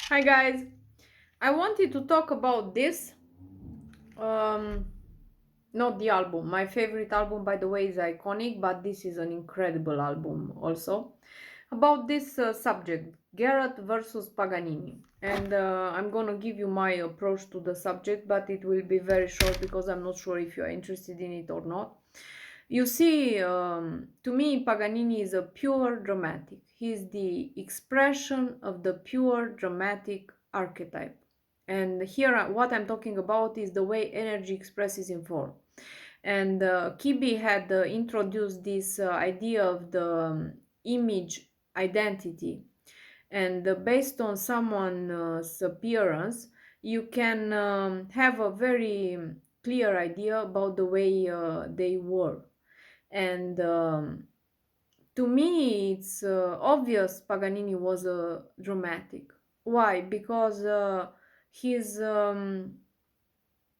Hi guys, I wanted to talk about this. Um, Not the album. My favorite album, by the way, is Iconic, but this is an incredible album also. About this subject, Garrett versus Paganini. And I'm gonna give you my approach to the subject, but it will be very short because I'm not sure if you are interested in it or not. You see, to me, Paganini is a pure dramatic. He is the expression of the pure dramatic archetype. And here, what I'm talking about is the way energy expresses in form. And Kibbe had introduced this idea of the image identity. And based on someone's appearance, you can have a very clear idea about the way they were. And to me, it's obvious Paganini was a dramatic. Why? Because his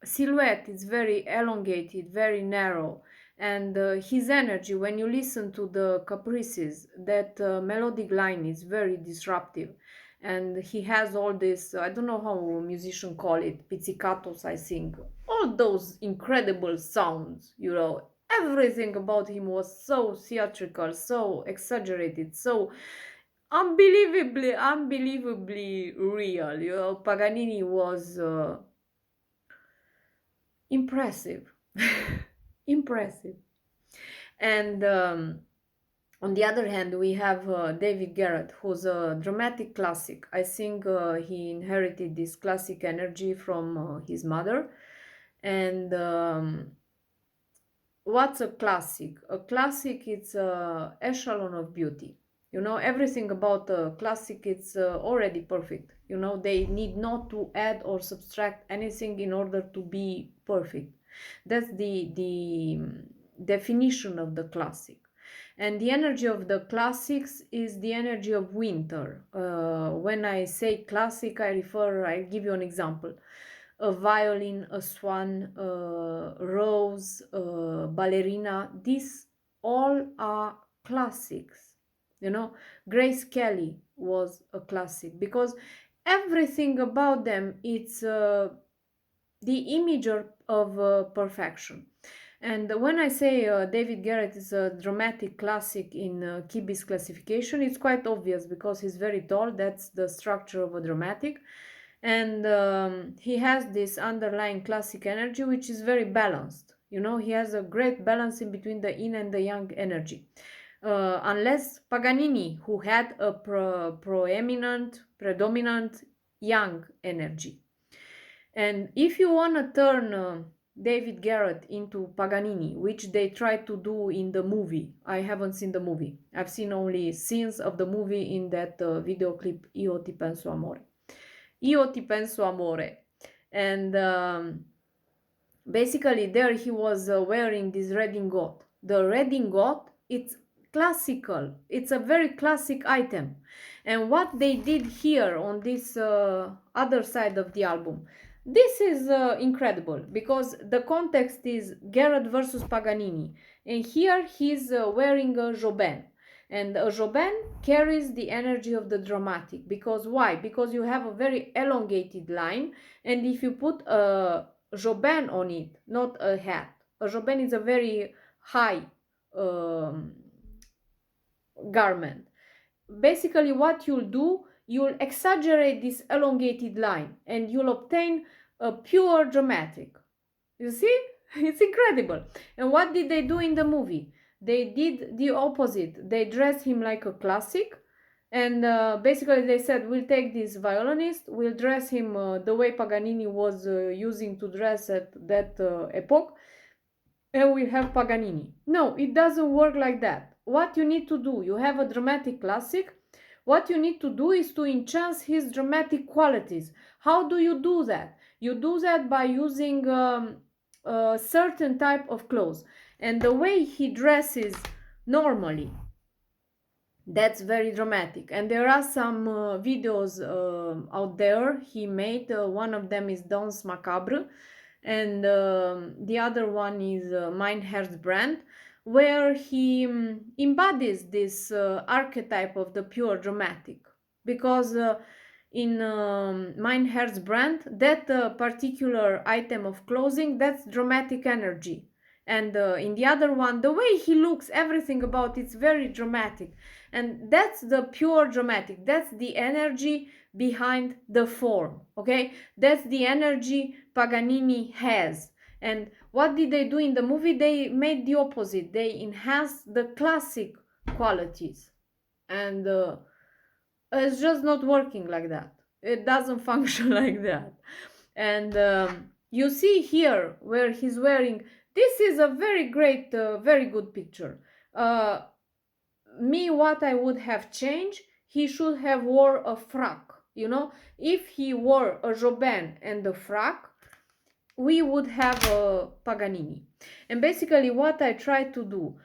silhouette is very elongated, very narrow, and his energy, when you listen to the caprices, that melodic line is very disruptive. And he has all this, I don't know how musicians call it, pizzicatos, I think, all those incredible sounds, everything about him was so theatrical, so exaggerated, so unbelievably real. Paganini was impressive. Impressive. And on the other hand, we have David Garrett, who's a dramatic classic. I think he inherited this classic energy from his mother. And what's a classic? A classic, it's a echelon of beauty. Everything about a classic, it's already perfect. They need not to add or subtract anything in order to be perfect. That's the definition of the classic. And the energy of the classics is the energy of winter. When I say classic, I give you an example. A violin, a swan, a rose, a ballerina, these all are classics. Grace Kelly was a classic because everything about them, it's the image of perfection. And when I say David Garrett is a dramatic classic in Kibbe's classification, it's quite obvious because he's very tall. That's the structure of a dramatic. And he has this underlying classic energy, which is very balanced. He has a great balance in between the yin and the yang energy. Unless Paganini, who had a predominant yang energy. And if you want to turn David Garrett into Paganini, which they tried to do in the movie, I haven't seen the movie. I've seen only scenes of the movie in that video clip, Io ti penso amore. Io ti penso amore. And basically there he was wearing this redingot. The redingot, it's classical. It's a very classic item. And what they did here on this other side of the album, this is incredible because the context is Garrett versus Paganini. And here he's wearing a Jobin. And a Jobin carries the energy of the dramatic. Because why? Because you have a very elongated line. And if you put a Jobin on it, not a hat. A Jobin is a very high um, garment. Basically, what you'll do, you'll exaggerate this elongated line and you'll obtain a pure dramatic. You see? It's incredible. And what did they do in the movie? They did the opposite. They dressed him like a classic. And basically they said, we'll take this violinist, we'll dress him the way Paganini was using to dress at that epoch, and we have Paganini. No, it doesn't work like that. What you need to do, you have a dramatic classic. What you need to do is to enhance his dramatic qualities. How do you do that? You do that by using a certain type of clothes. And the way he dresses normally, that's very dramatic. And there are some videos out there he made. One of them is Danse Macabre, and the other one is Mein Herzbrand, where he embodies this archetype of the pure dramatic. Because in Mein Herz brand, that particular item of clothing, that's dramatic energy. And in the other one, the way he looks, everything about it's very dramatic. And that's the pure dramatic. That's the energy behind the form. Okay, that's the energy Paganini has. And what did they do in the movie? They made the opposite. They enhanced the classic qualities. And it's just not working like that. It doesn't function like that. And you see here where he's wearing, this is a very great, very good picture. Me, what I would have changed, he should have wore a frock. You know, if he wore a Jobin and a frock, we would have a Paganini. And basically what I tried to do,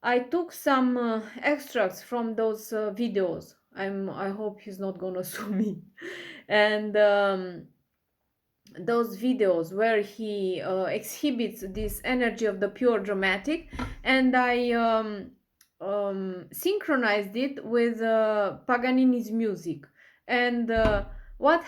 I took some extracts from those videos. I hope he's not gonna sue me. And those videos where he exhibits this energy of the pure dramatic, and I synchronized it with Paganini's music. And what